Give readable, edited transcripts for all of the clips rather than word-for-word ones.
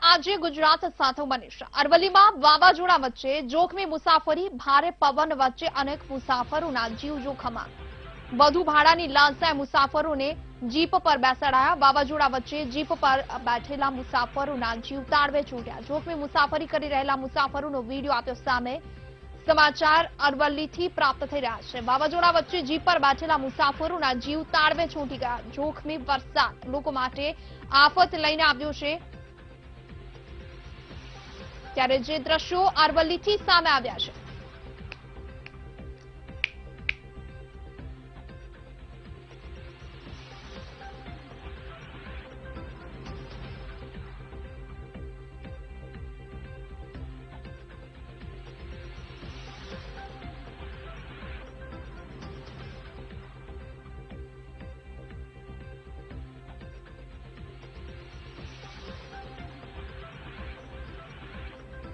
આજે ગુજરાત સાથે બનીશ। અરવલ્લીમાં વાવાઝોડા વચ્ચે જોખમી મુસાફરી, ભારે પવન વચ્ચે અનેક મુસાફરોના જીવ જોખમમાં। વધુ ભાડાની લાલસાએ મુસાફરોને જીપ પર બેસાડાયા। વાવાઝોડા વચ્ચે જીપ પર બેઠેલા મુસાફરોના જીવ તાળવે ચોંટ્યા। જોખમી મુસાફરી કરી રહેલા મુસાફરોનો વીડિયો આપ્યો સામે। સમાચાર અરવલ્લીથી પ્રાપ્ત થઈ રહ્યા છે। વાવાઝોડા વચ્ચે જીપ પર બેઠેલા મુસાફરોના જીવ તાળવે ચોંટી ગયા। જોખમી વરસાદ લોકો માટે આફત લઈને આવ્યો છે, ત્યારે જે દ્રશ્યો અરવલ્લીથી સામે આવ્યા છે।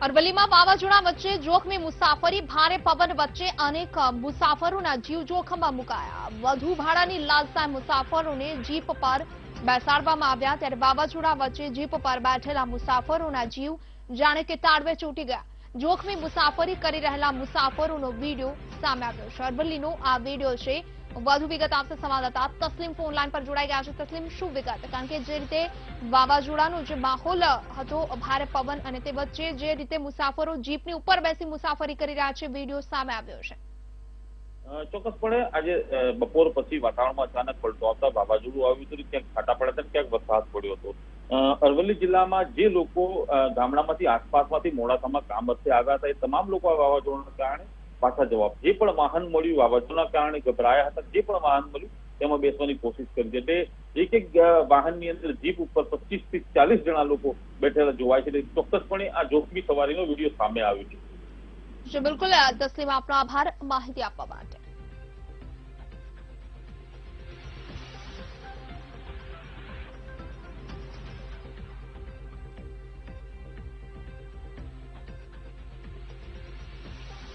અરવલ્લીમાં વાવાઝોડા વચ્ચે જોખમી મુસાફરી, ભારે પવન વચ્ચે અનેક મુસાફરોના જીવ જોખમમાં મુકાયા। વધુ ભાડાની લાલસાએ મુસાફરોને જીપ પર બેસાડવામાં આવ્યા, ત્યારે વાવાઝોડા વચ્ચે જીપ પર બેઠેલા મુસાફરોના જીવ જાણે કે તાળવે ચોંટી ગયા। જોખમી મુસાફરી કરી રહેલા મુસાફરોનો વીડિયો સામે આવ્યો છે। અરવલ્લીનો આ વીડિયો છે। વધુ વિગત આપશે સંવાદદાતા તસ્લીમ ફોન લાઈન પર જોડાઈ ગયા છે। તસ્લીમ, શું વિગત? કારણ કે જે રીતે વાવાઝોડાનો જે માહોલ હતો, ભારે પવન અને તે વચ્ચે જે રીતે મુસાફરો જીપની ઉપર બેસી મુસાફરી કરી રહ્યા છે, વિડીયો સામે આવ્યો છે। ચોક્કસપણે આજે બપોર પછી વાતાવરણમાં અચાનક પલટો આવતા વાવાઝોડું આવ્યું હતું, ક્યાંક છાંટા પડ્યા હતા, ક્યાંક વરસાદ પડ્યો હતો। અરવલ્લી જિલ્લામાં જે લોકો ગામડામાંથી આસપાસમાંથી મોડાસામાં કામ અર્થે આવ્યા હતા, એ તમામ લોકો આ વાવાઝોડાના કારણે પાછા જવાબ જે પણ વાહન મળ્યું વાવાઝોડાના કારણે ગભરાયા હતા, જે પણ વાહન મળ્યું તેમાં બેસવાની કોશિશ કરી છે। એટલે એક વાહનની અંદર જીપ ઉપર 25 થી 40 જણા લોકો બેઠેલા જોવાય છે। ચોક્કસપણે આ જોખમી સવારીનો વિડીયો સામે આવ્યો છે। બિલકુલ તસ્લીમ, આપનો આભાર માહિતી આપવા માટે।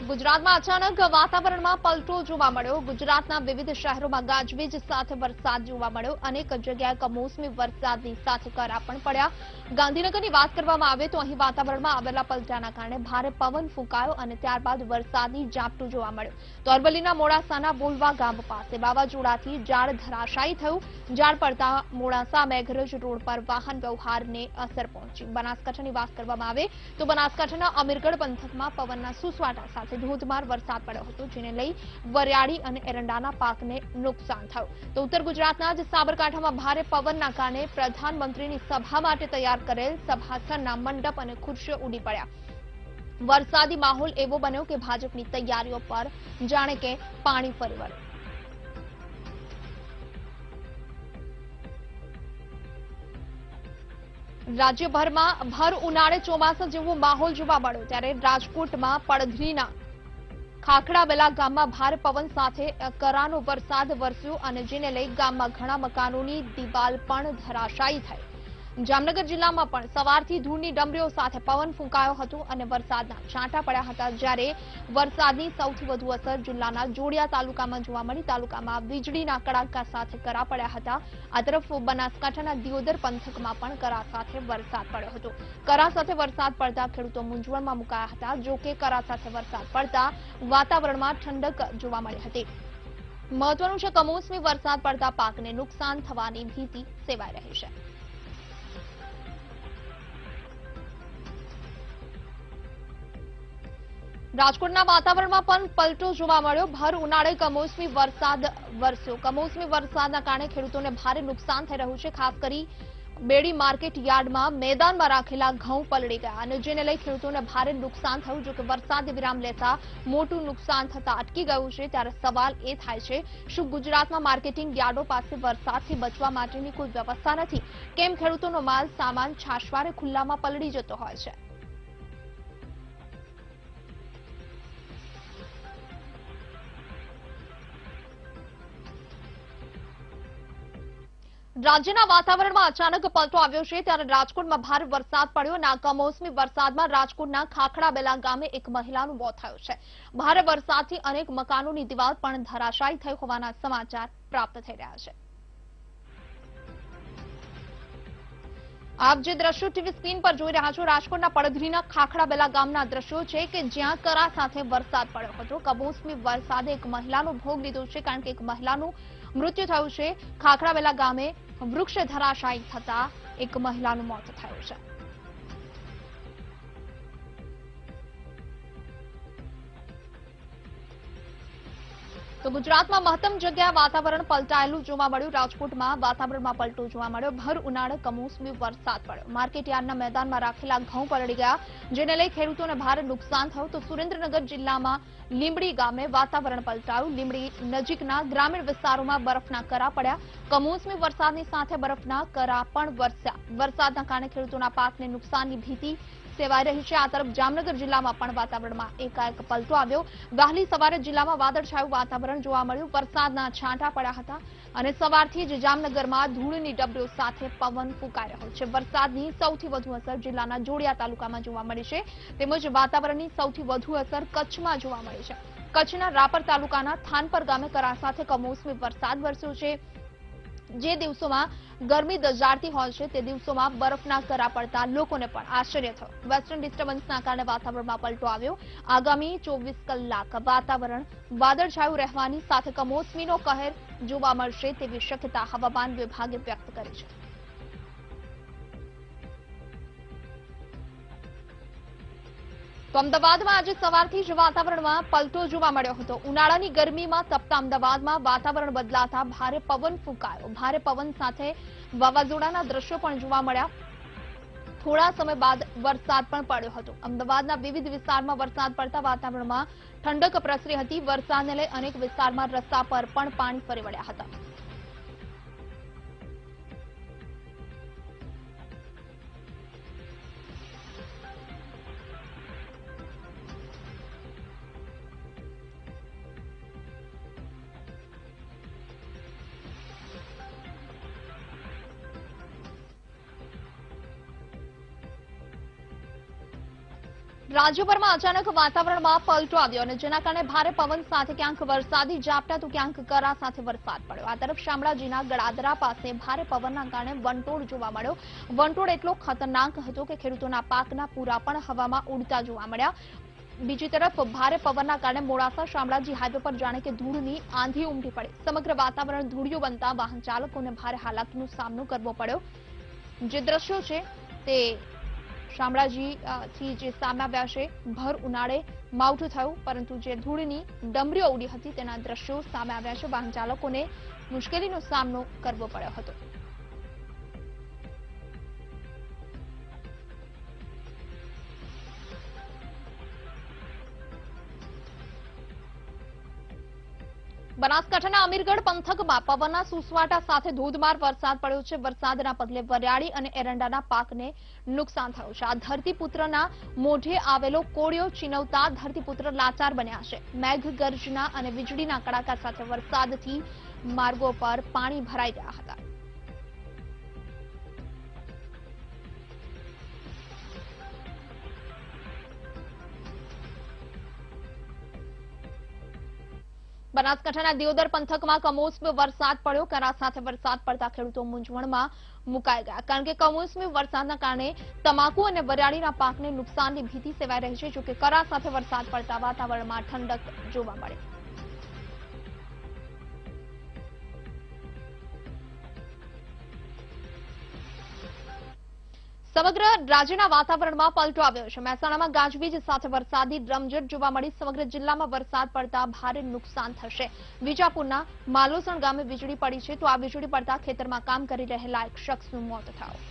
ગુજરાતમાં અચાનક વાતાવરણમાં પલટો જોવા મળ્યો। ગુજરાતના વિવિધ શહેરોમાં ગાજવીજ સાથે વરસાદ જોવા મળ્યો। અનેક જગ્યાએ કમોસમી વરસાદની સાથે કરા પણ પડ્યા। ગાંધીનગરની વાત કરવામાં આવે તો અહીં વાતાવરણમાં આવેલા પલટાના કારણે ભારે પવન ફૂંકાયો અને ત્યારબાદ વરસાદની ઝાપટું જોવા મળ્યું। તો અરવલ્લીના મોડાસાના બોલવા ગામ પાસે વાવાઝોડાથી ઝાડ ધરાશાયી થયું। ઝાડ પડતા મોડાસા મેઘરજ રોડ પર વાહન વ્યવહારને અસર પહોંચી। બનાસકાંઠાની વાત કરવામાં આવે તો બનાસકાંઠાના અમીરગઢ પંથકમાં પવનના સુસવાટા સાથે ધોધમાર વરસાદ પડ્યો હતો, જેને લઈ વરિયાળી અને એરંડાના પાકને નુકસાન થયું। તો ઉત્તર ગુજરાતના જ સાબરકાંઠામાં ભારે પવનના કારણે પ્રધાનમંત્રીની સભા માટે તૈયાર કરેલ સભાસ્થળના મંડપ અને ખુરશીઓ ઉડી પડ્યા। વરસાદી માહોલ એવો બન્યો કે ભાજપની તૈયારીઓ પર જાણે કે પાણી ફરી વળ્યું। રાજ્યભરમાં ભર ઉનાળે ચોમાસા જેવો માહોલ જોવા મળ્યો, ત્યારે રાજકોટમાં પડધરીના ખાખડાબેલા ગામમાં ભારે પવન સાથે કરાનો વરસાદ વરસ્યો અને જેને લઈ ગામમાં ઘણા મકાનોની દિવાલ પણ ધરાશાયી થઈ। જામનગર જિલ્લામાં પણ સવારથી ધૂળની ડમરીઓ સાથે પવન ફૂંકાયો હતો અને વરસાદના છાંટા પડ્યા હતા, જ્યારે વરસાદની સૌથી વધુ અસર જિલ્લાના જોડિયા તાલુકામાં જોવા મળી। તાલુકામાં વીજળીના કડાકા સાથે કરા પડ્યા હતા। આ તરફ બનાસકાંઠાના દિયોદર પંથકમાં પણ કરા સાથે વરસાદ પડ્યો હતો। કરા સાથે વરસાદ પડતા ખેડૂતો મૂંઝવણમાં મુકાયા હતા। જો કે કરા સાથે વરસાદ પડતા વાતાવરણમાં ઠંડક જોવા મળી હતી। મહત્વનું છે, કમોસમી વરસાદ પડતા પાકને નુકસાન થવાની ભીતિ સેવાઈ રહી છે। રાજકોટના વાતાવરણમાં પણ પલટો જોવા મળ્યો। ભર ઉનાળે કમોસમી વરસાદ વરસ્યો। કમોસમી વરસાદના કારણે ખેડૂતોને ભારે નુકસાન થઈ રહ્યું છે। ખાસ કરી બેડી માર્કેટ યાર્ડમાં મેદાનમાં રાખેલા ઘઉં પલળી ગયા અને જેને લઈ ખેડૂતોને ભારે નુકસાન થયું। જો કે વરસાદે વિરામ લેતા મોટું નુકસાન થતા અટકી ગયું છે, ત્યારે સવાલ એ થાય છે, શું ગુજરાતમાં માર્કેટિંગ યાર્ડો પાસે વરસાદથી બચવા માટેની કોઈ વ્યવસ્થા નથી? કેમ ખેડૂતોનો માલ સામાન છાશવારે ખુલ્લામાં પલળી જતો હોય છે? રાજ્યના વાતાવરણમાં અચાનક પલટો આવ્યો છે, ત્યારે રાજકોટમાં ભારે વરસાદ પડ્યો અને આ કમોસમી વરસાદમાં રાજકોટના ખાખડાબેલા ગામે એક મહિલાનું મોત થયું છે। ભારે વરસાદથી અનેક મકાનોની દિવાલ પણ ધરાશાયી થઈ હોવાના સમાચાર પ્રાપ્ત થઈ રહ્યા છે। આપ જે દ્રશ્યો ટીવી સ્ક્રીન પર જોઈ રહ્યા છો રાજકોટના પડધરીના ખાખડાબેલા ગામના દ્રશ્યો છે કે જ્યાં કરા સાથે વરસાદ પડ્યો હતો. કમોસમી વરસાદે એક મહિલાનો ભોગ લીધો છે કારણ કે એક મહિલાનું મૃત્યુ થયું છે. ખાખડાબેલા ગામે વૃક્ષ ધરાશાયી થતા એક મહિલાનું મોત થયું છે. તો ગુજરાતમાં મહત્તમ જગ્યાએ વાતાવરણ પલટાયેલું જોવા મળ્યું. રાજકોટમાં વાતાવરણમાં પલટો જોવા મળ્યો. ભર ઉનાળે કમોસમી વરસાદ પડ્યો. માર્કેટયાર્ડના મેદાનમાં રાખેલા ઘઉં પલળી ગયા, જેને લઈ ખેડૂતોને ભારે નુકસાન થયું. તો સુરેન્દ્રનગર જિલ્લામાં લીંબડી ગામે વાતાવરણ પલટાયું. લીંબડી નજીકના ગ્રામીણ વિસ્તારોમાં બરફના કરા પડ્યા. કમોસમી વરસાદની સાથે બરફના કરા પણ વરસ્યા. વરસાદના કારણે ખેડૂતોના પાકને નુકસાનની ભીતિ સેવાઈ રહી છે. આ તરફ જામનગર જિલ્લામાં પણ વાતાવરણમાં એકાએક પલટો આવ્યો. વહેલી સવારે જિલ્લામાં વાદળછાયું વાતાવરણ જોવા મળ્યું. વરસાદના છાંટા પડ્યા હતા અને સવારથી જ જામનગરમાં ધૂળની ડબરીઓ સાથે પવન ફૂંકાઈ રહ્યો છે. વરસાદની સૌથી વધુ અસર જિલ્લાના જોડિયા તાલુકામાં જોવા મળી છે. તેમજ વાતાવરણની સૌથી વધુ અસર કચ્છમાં જોવા મળી છે. કચ્છના રાપર તાલુકાના થાનપર ગામે કરા સાથે કમોસમી વરસાદ વરસ્યો છે. જે દિવસોમાં ગરમી દઝાડતી હોય છે તે દિવસોમાં બરફના કરા પડતા લોકોને પણ આશ્ચર્ય થયું. વેસ્ટર્ન ડિસ્ટર્બન્સના કારણે વાતાવરણમાં પલટો આવ્યો. આગામી 24 કલાક વાતાવરણ વાદળછાયું રહેવાની સાથે કમોસમીનો કહેર જોવા મળશે તેવી શક્યતા હવામાન વિભાગે વ્યક્ત કરી છે. તો અમદાવાદમાં આજે સવારથી જ વાતાવરણમાં પલટો જોવા મળ્યો હતો. ઉનાળાની ગરમીમાં તપતા અમદાવાદમાં વાતાવરણ બદલાતા ભારે પવન ફૂંકાયો. ભારે પવન સાથે વાવાઝોડાના દ્રશ્યો પણ જોવા મળ્યા. થોડા સમય બાદ વરસાદ પણ પડ્યો હતો. અમદાવાદના વિવિધ વિસ્તારમાં વરસાદ પડતા વાતાવરણમાં ઠંડક પ્રસરી હતી. વરસાદને લઈ અનેક વિસ્તારમાં રસ્તા પર પણ પાણી ફરી વળ્યા હતા. રાજ્યભરમાં અચાનક વાતાવરણમાં પલટો આવ્યો અને જેના કારણે ભારે પવન સાથે ક્યાંક વરસાદી ઝાપટા તો ક્યાંક કરા સાથે વરસાદ પડ્યો. આ તરફ શામળાજીના ગળાદરા પાસે ભારે પવનના કારણે વંટોળ જોવા મળ્યો. વંટોળ એટલો ખતરનાક હતો કે ખેડૂતોના પાકના પૂરા પણ હવામાં ઉડતા જોવા મળ્યા. બીજી તરફ ભારે પવનના કારણે મોડાસા શામળાજી હાઈવે પર જાણે કે ધૂળની આંધી ઉમટી પડી. સમગ્ર વાતાવરણ ધૂળિયું બનતા વાહન ચાલકોને ભારે હાલાકીનો સામનો કરવો પડ્યો. જે દ્રશ્યો છે તે શામળાજી થી જે સામે આવ્યા છે. ભર ઉનાળે માવઠું થયું પરંતુ જે ધૂળની ડમરીઓ ઉડી હતી તેના દ્રશ્યો સામે આવ્યા છે. વાહન ચાલકોને મુશ્કેલીનો સામનો કરવો પડ્યો હતો. બનાસકાંઠાના અમીરગઢ પંથકમાં પવનના સુસવાટા સાથે ધોધમાર વરસાદ પડ્યો છે. વરસાદના પગલે વરિયાળી અને એરંડાના પાકને નુકસાન થયું છે. આ ધરતીપુત્રના મોઢે આવેલો કોળિયો ચીનવતા ધરતીપુત્ર લાચાર બન્યા છે. મેઘગર્જના અને વીજળીના કડાકા સાથે વરસાદથી માર્ગો પર પાણી ભરાઈ ગયા હતા. બનાસકાંઠાના દિયોદર પંથકમાં કમોસમી વરસાદ પડ્યો. કરા સાથે વરસાદ પડતા ખેડૂતો મૂંઝવણમાં મુકાઈ ગયા કારણ કે કમોસમી વરસાદના કારણે તમાકુ અને વરિયાળીના પાકને નુકસાનની ભીતિ સેવાઈ રહી છે. જોકે કરા સાથે વરસાદ પડતા વાતાવરણમાં ઠંડક જોવા મળી. સમગ્ર રાજ્યના વાતાવરણમાં પલટો આવ્યો છે. મહેસાણામાં ગાજવીજ સાથે વરસાદી રમઝટ જોવા મળી. સમગ્ર જિલ્લામાં વરસાદ પડતા ભારે નુકસાન થશે. વિજાપુરના માલોસણ ગામે વીજળી પડી છે તો આ વીજળી પડતા ખેતરમાં કામ કરી રહેલા એક શખ્સનું મોત થયું.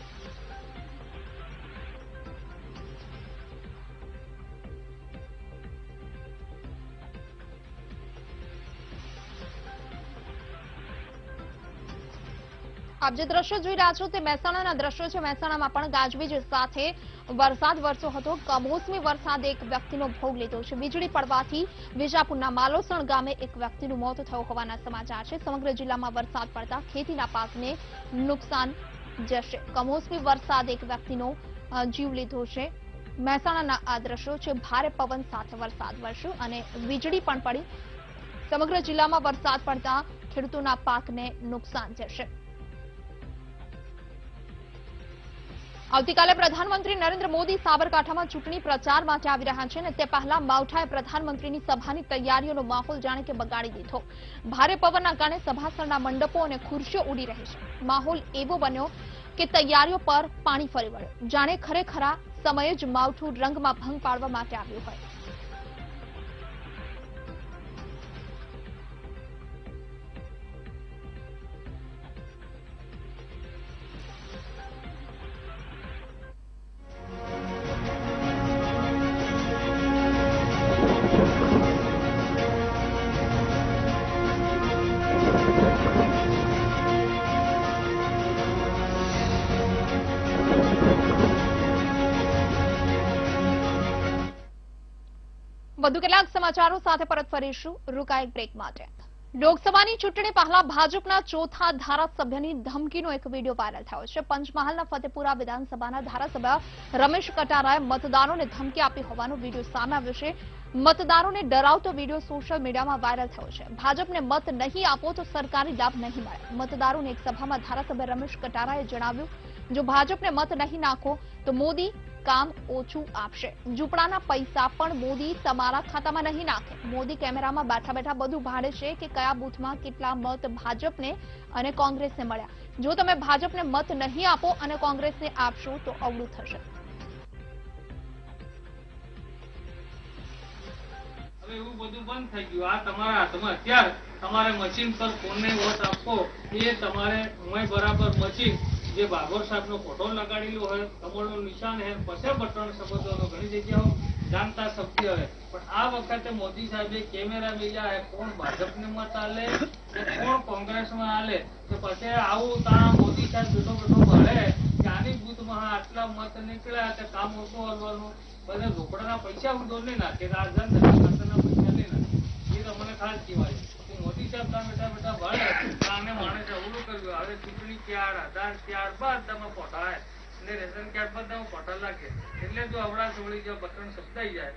આપ જે દ્રશ્યો જોઈ રહ્યા છો તે મહેસાણાના દ્રશ્યો છે. મહેસાણામાં પણ ગાજવીજ સાથે વરસાદ વરસ્યો હતો. કમોસમી વરસાદે એક વ્યક્તિનો ભોગ લીધો છે. વીજળી પડવાથી વિજાપુરના માલોસણ ગામે એક વ્યક્તિનું મોત થયું હોવાના સમાચાર છે. સમગ્ર જિલ્લામાં વરસાદ પડતા ખેતીના પાકને નુકસાન જશે. કમોસમી વરસાદે એક વ્યક્તિનો જીવ લીધો છે. મહેસાણાના આ દ્રશ્યો છે. ભારે પવન સાથે વરસાદ વરસ્યો અને વીજળી પણ પડી. સમગ્ર જિલ્લામાં વરસાદ પડતા ખેડૂતોના પાકને નુકસાન જશે. આવતીકાલે પ્રધાનમંત્રી નરેન્દ્ર મોદી સાબરકાંઠામાં ચૂંટણી પ્રચાર માટે આવી રહ્યા છે અને તે પહેલા માવઠાએ પ્રધાનમંત્રીની સભાની તૈયારીઓનો માહોલ જાણે કે બગાડી દીધો. ભારે પવનના કારણે સભાસ્થળના મંડપો અને ખુરશીઓ ઉડી રહી છે. માહોલ એવો બન્યો કે તૈયારીઓ પર પાણી ફરી વળ્યું, જાણે ખરેખર સમયે જ માવઠું રંગમાં ભંગ પાડવા માટે આવ્યું હોય. વધુ કેટલાક સમાચારો સાથે પરત ફરીશું રૂકા એક બ્રેક માટે. લોકસભાની ચૂંટણી પહેલા ભાજપના ચોથા ધારાસભ્યની ધમકીનો એક વિડીયો વાયરલ થયો છે. પંચમહાલના ફતેપુરા વિધાનસભાના ધારાસભ્ય રમેશ કટારાએ મતદારોને ધમકી આપી હોવાનો વિડીયો સામે આવ્યો છે. મતદારોને ડરાવતો વિડીયો સોશિયલ મીડિયામાં વાયરલ થયો છે. ભાજપને મત નહીં આપો તો સરકારી લાભ નહીં મળે. મતદારોની એક સભામાં ધારાસભ્ય રમેશ કટારાએ જણાવ્યું, જો ભાજપને મત નહીં નાખો તો મોદી કામ ઓછું આપશે. ઝૂંપડાના પૈસા પણ મોદી તમારા ખાતામાં નહીં નાખે. મોદી કેમેરામાં બેઠા બેઠા બધું ભાડે છે કે કયા બૂથમાં કેટલા મત ભાજપને અને કોંગ્રેસને મળ્યા. જો તમે ભાજપને મત નહીં આપો અને કોંગ્રેસને આપશો તો અવળું થશે. હવે એવું બધું બંધ થઈ ગયું. આ તમારા હાથમાં અત્યારે તમારે મશીન પર કોને વોટ આપવો એ તમારે બરાબર મશીન જે બાબર સાહેબનો ફોટો લગાડેલો હોય, કમળનું નિશાન હે, પછી બટન શબ્દોનો ઘણી જગ્યાઓ જાણતા શક્તિ હોય. પણ આ વખતે મોદી સાહેબે કેમેરા મેલ્યા હે, કોણ ભાજપને મત આલે કે કોણ કોંગ્રેસમાં આલે. તો પછી આવું તારા મોદી સાહેબ બેઠો બેઠો મળે કે આની બૂથમાં આટલા મત નીકળ્યા કે કામ ઓછું કરવાનું, બધા રોકડાના પૈસા ઉડો નહીં નાખે, આ જનધનના ખાતાના પૈસા નહીં નાખે. એ તો મને ખાસ કહેવાય. મોદી સાહેબ ત્યાં બેઠા બેઠા ભળે આને માણસે અવળું કર્યું. હવે ચૂંટણી કાર્ડ, આધાર કાર્ડ બધા ફોટા આવે અને રેશન કાર્ડ બધા ફોટા લાગે એટલે જો અવળા ચોળી જો બટન શબ્દાઈ જાય.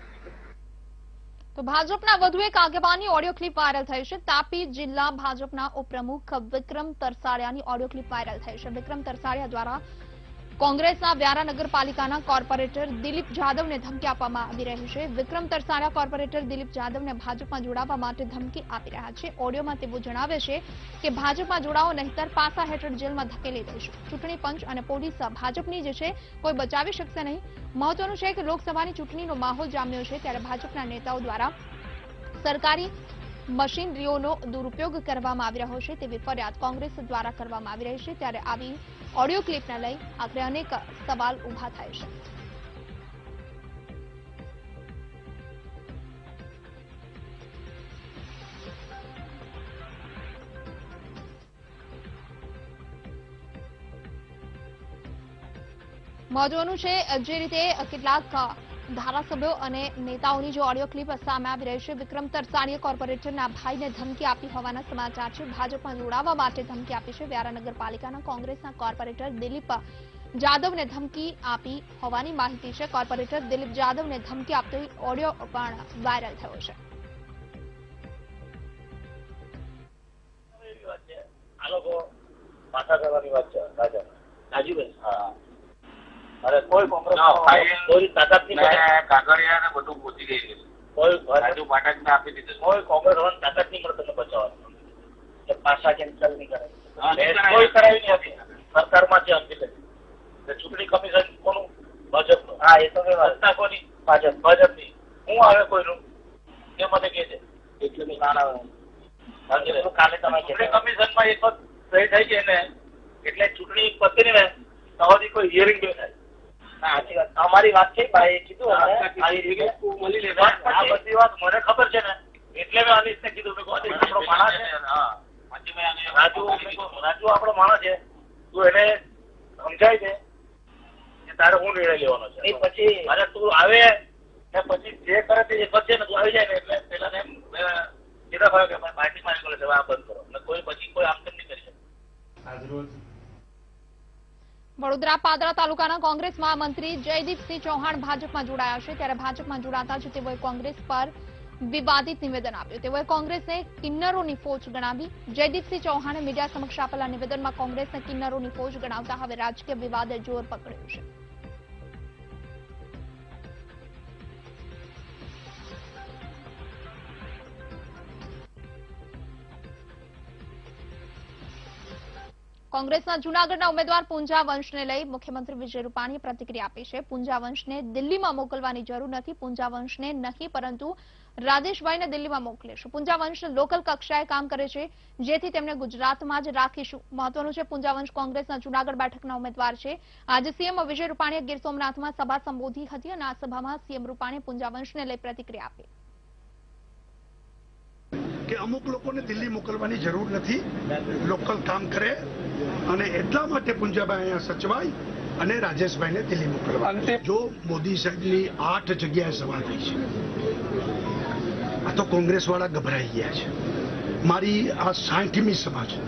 તો ભાજપના વધુ એક આગેવાનની ઓડિયો ક્લિપ વાયરલ થઈ છે. તાપી જિલ્લા ભાજપના ઉપપ્રમુખ વિક્રમ તરસાડિયાની ઓડિયો ક્લિપ વાયરલ થઈ છે. વિક્રમ તરસાડિયા દ્વારા કોંગ્રેસના વ્યારા નગરપાલિકાના કોર્પોરેટર દિલીપ જાદવને ધમકી આપવામાં આવી રહી છે. વિક્રમ તરસાડિયા કોર્પોરેટર દિલીપ જાદવને ભાજપમાં જોડાવા માટે ધમકી આપી રહ્યા છે. ઓડિયોમાં તેઓ જણાવે છે કે ભાજપમાં જોડાવો નહીંતર પાસા હેઠળ જેલમાં ધકેલી દઈશું. ચૂંટણી પંચ અને પોલીસ ભાજપની જે છે કોઈ બચાવી શકશે નહીં. મહત્વનું છે કે લોકસભાની ચૂંટણીનો માહોલ જામ્યો છે ત્યારે ભાજપના નેતાઓ દ્વારા સરકારી મશીનરીઓનો દુરુપયોગ કરવામાં આવી રહ્યો છે તેવી ફરિયાદ કોંગ્રેસ દ્વારા કરવામાં આવી રહી છે. ત્યારે આવી ઓડિયો ક્લિપને લઈ આખરે અનેક સવાલ ઉભા થાય છે. મહત્વનું છે જે રીતે કેટલાક ધારાસભ્યો અને નેતાઓની જે ઓડિયો ક્લિપ સામે આવી રહી છે. વિક્રમ તરસાડિયા કોર્પોરેટરના ભાઈને ધમકી આપી હોવાના સમાચાર છે. ભાજપમાં જોડાવા માટે ધમકી આપી છે. વ્યારા નગરપાલિકાના કોંગ્રેસના કોર્પોરેટર દિલીપ જાદવને ધમકી આપી હોવાની માહિતી છે. કોર્પોરેટર દિલીપ જાદવને ધમકી આપતો ઓડિયો પણ વાયરલ થયો છે. આ લોકો માથા કરવાની વાત છે રાજુભાઈ. હા, અરે કોઈ કોંગ્રેસ કોઈ તાકાત નહીં, કાગળિયા ને બધું પહોંચી ગઈ. કોઈ રાજુ પાઠક ને આપી દીધું. કોઈ કોંગ્રેસ વાળાને તાકાત નહીં મળે તમને બચાવવાની કે પાછા કેન્સલ નહીં કરે. કોઈ કરાવી નહીં હતી સરકારમાં જે અંતિમ ચૂંટણી કમિશન કોનું? ભાજપનું. હા, એ તો સત્તા કોની? ભાજપની. હું આવે કોઈનું એ મને કહે છે. એટલે કાલે તમે ચૂંટણી કમિશનમાં એક વખત સહી થઈ ગઈ ને એટલે ચૂંટણી પતી ને તમારી કોઈ હિયરિંગ નહીં થાય. સાચી વાત, અમારી વાત છે ભાઈ, કીધું મળી લે. આ બધી વાત મને ખબર છે ને એટલે મેં અનિશને કીધું આપણો માણસ છે. રાજુ આપણો માણસ છે, તું એને સમજાય છે કે તારે હું નિર્ણય લેવાનો છે. પછી અરે તું આવે ને પછી જે કરે તે એક છે ને તું આવી જાય ને એટલે પેલા ને કીધા ભાઈ કે પાર્ટીમાં નીકળે છે આ બંધ કરો ને કોઈ પછી કોઈ આમ તેમ નહીં કરી શકે. વડોદરા પાદરા તાલુકાના કોંગ્રેસ મહામંત્રી જયદીપસિંહ ચૌહાણ ભાજપમાં જોડાયા છે. ત્યારે ભાજપમાં જોડાતા જ તેઓએ કોંગ્રેસ પર વિવાદિત નિવેદન આપ્યું. તેઓએ કોંગ્રેસને કિન્નરોની ફોજ ગણાવી. જયદીપસિંહ ચૌહાણે મીડિયા સમક્ષ આપેલા નિવેદનમાં કોંગ્રેસને કિન્નરોની ફોજ ગણાવતા હવે રાજકીય વિવાદે જોર પકડ્યું છે. કોંગ્રેસના જૂનાગઢના ઉમેદવાર પૂંજા વંશને લઈ મુખ્યમંત્રી વિજય રૂપાણીએ પ્રતિક્રિયા આપી છે. પૂંજા વંશને દિલ્હીમાં મોકલવાની જરૂર નથી. પૂંજા વંશને નહીં પરંતુ રાજેશભાઈને દિલ્હીમાં મોકલીશું. પૂંજા વંશ લોકલ કક્ષાએ કામ કરે છે, જેથી તેમને ગુજરાતમાં જ રાખીશું. મહત્વનું છે, પૂંજા વંશ કોંગ્રેસના જૂનાગઢ બેઠકના ઉમેદવાર છે. આજે સીએમ વિજય રૂપાણીએ ગીર સોમનાથમાં સભા સંબોધી હતી અને આ સભામાં સીએમ રૂપાણીએ પૂંજા વંશને લઈ પ્રતિક્રિયા આપી. કે અમુક લોકોને દિલ્હી મોકલવાની જરૂર નથી, લોકલ કામ કરે અને એટલા માટે પુંજાભાઈ અહીંયા સચવાય અને રાજેશભાઈને દિલ્હી મોકલવા. જો મોદી સાહેબની 8 જગ્યાએ સભા થઈ છે, આ તો કોંગ્રેસ વાળા ગભરાઈ ગયા છે. મારી આ 60મી સભા છે.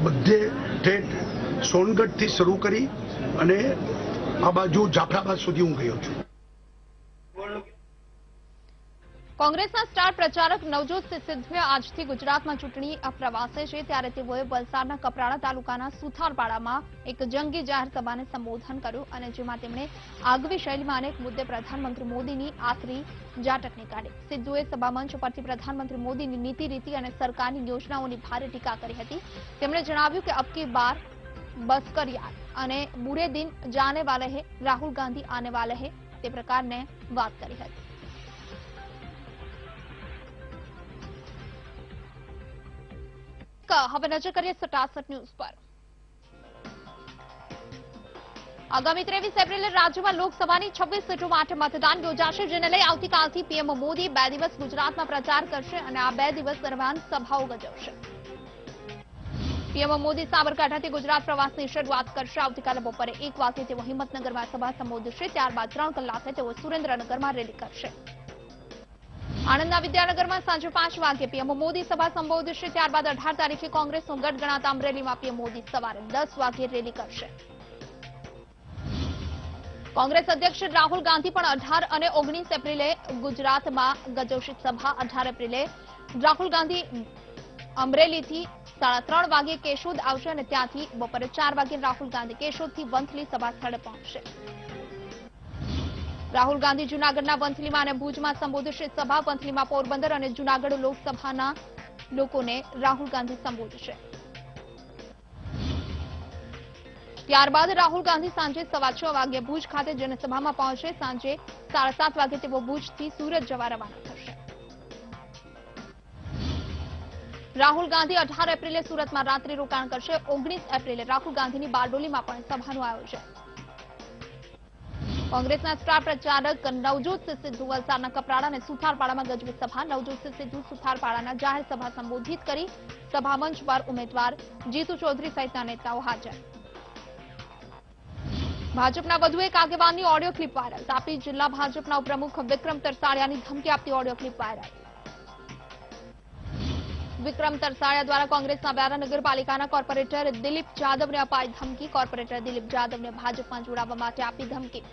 બધે ઠેઠ સોનગઢ થી શરૂ કરી અને આ બાજુ જાફરાબાદ સુધી હું ગયો છું. કોંગ્રેસના સ્ટાર પ્રચારક નવજોત સિદ્ધુએ આજથી ગુજરાતમાં ચૂંટણી પ્રવાસે છે, ત્યારે તેઓએ વલસાડના કપરાડા તાલુકાના સુથારપાડામાં એક જંગી જાહેર સભાને સંબોધન કર્યું અને જેમાં તેમણે આગવી શૈલીમાં અનેક મુદ્દે પ્રધાનમંત્રી મોદીની આકરી ઝાટકણી કાઢી. સિદ્ધુએ સભામંચ પરથી પ્રધાનમંત્રી મોદીની નીતિ રીતિ અને સરકારની યોજનાઓની ભારે ટીકા કરી હતી. તેમણે જણાવ્યું કે અબકી બાર બસ કર યાર અને બુરે દિન જાને વાલે હે, રાહુલ ગાંધી આને વાલે હે, તે પ્રકારને વાત કરી હતી. હવે નજર કરીએ સટાસટ ન્યૂઝ પર. આગામી 23 એપ્રિલે રાજ્યમાં લોકસભાની 26 સીટો માટે મતદાન યોજાશે, જેને લઈ આવતીકાલથી પીએમ મોદી 2 દિવસ ગુજરાતમાં પ્રચાર કરશે અને આ 2 દિવસ દરમિયાન સભાઓ ગજવશે. પીએમ મોદી સાબરકાંઠાથી ગુજરાત પ્રવાસની શરૂઆત કરશે. આવતીકાલે બપોરે 1 વાગે તેઓ હિંમતનગરમાં સભા સંબોધશે. ત્યારબાદ 3 કલાકે તેઓ સુરેન્દ્રનગરમાં રેલી કરશે. આણંદના વિદ્યાનગરમાં સાંજે 5 વાગે પીએમ મોદી સભા સંબોધશે. ત્યારબાદ 18 તારીખે કોંગ્રેસનો ગઢ ગણાતા અમરેલીમાં પીએમ મોદી સવારે 10 વાગે રેલી કરશે. કોંગ્રેસ અધ્યક્ષ રાહુલ ગાંધી પણ 18 અને 19 એપ્રિલે ગુજરાતમાં ગજવશે સભા. 18 એપ્રિલે રાહુલ ગાંધી અમરેલીથી 3:30 વાગે કેશોદ આવશે અને ત્યાંથી બપોરે 4 વાગે રાહુલ ગાંધી કેશોદથી વંથલી સભા સ્થળે પહોંચશે. રાહુલ ગાંધી જૂનાગઢના વંથલીમાં અને ભુજમાં સંબોધશે સભા. વંથલીમાં પોરબંદર અને જૂનાગઢ લોકસભાના લોકોને રાહુલ ગાંધી સંબોધશે. ત્યારબાદ રાહુલ ગાંધી સાંજે 6:15 વાગે ભુજ ખાતે જનસભામાં પહોંચશે. સાંજે 7:30 વાગે તેઓ ભુજથી સુરત જવા રવાના થશે. રાહુલ ગાંધી 18 એપ્રિલે સુરતમાં રાત્રિ રોકાણ કરશે. 19 એપ્રિલે રાહુલ ગાંધીની બારડોલીમાં પણ સભાનું આયોજન. કોંગ્રેસના સ્ટાર પ્રચારક નવજોત સિદ્ધુ વલસાડના કપરાડા અને સુથારપાડામાં ગજવી સભા. નવજોત સિદ્ધુ સુથારપાડાના જાહેર સભા સંબોધિત કરી. સભામંચ પર ઉમેદવાર જીતુ ચૌધરી સહિતના નેતાઓ હાજર. ભાજપના વધુ એક આગેવાનની ઓડિયો ક્લિપ વાયરલ. તાપી જિલ્લા ભાજપના ઉપપ્રમુખ વિક્રમ તરસાડિયાની ધમકી આપતી ઓડિયો ક્લિપ વાયરલ. વિક્રમ તરસાડિયા દ્વારા કોંગ્રેસના વ્યારા નગરપાલિકાના કોર્પોરેટર દિલીપ જાદવને અપાઈ ધમકી. કોર્પોરેટર દિલીપ જાદવને ભાજપમાં જોડાવા માટે આપી ધમકી.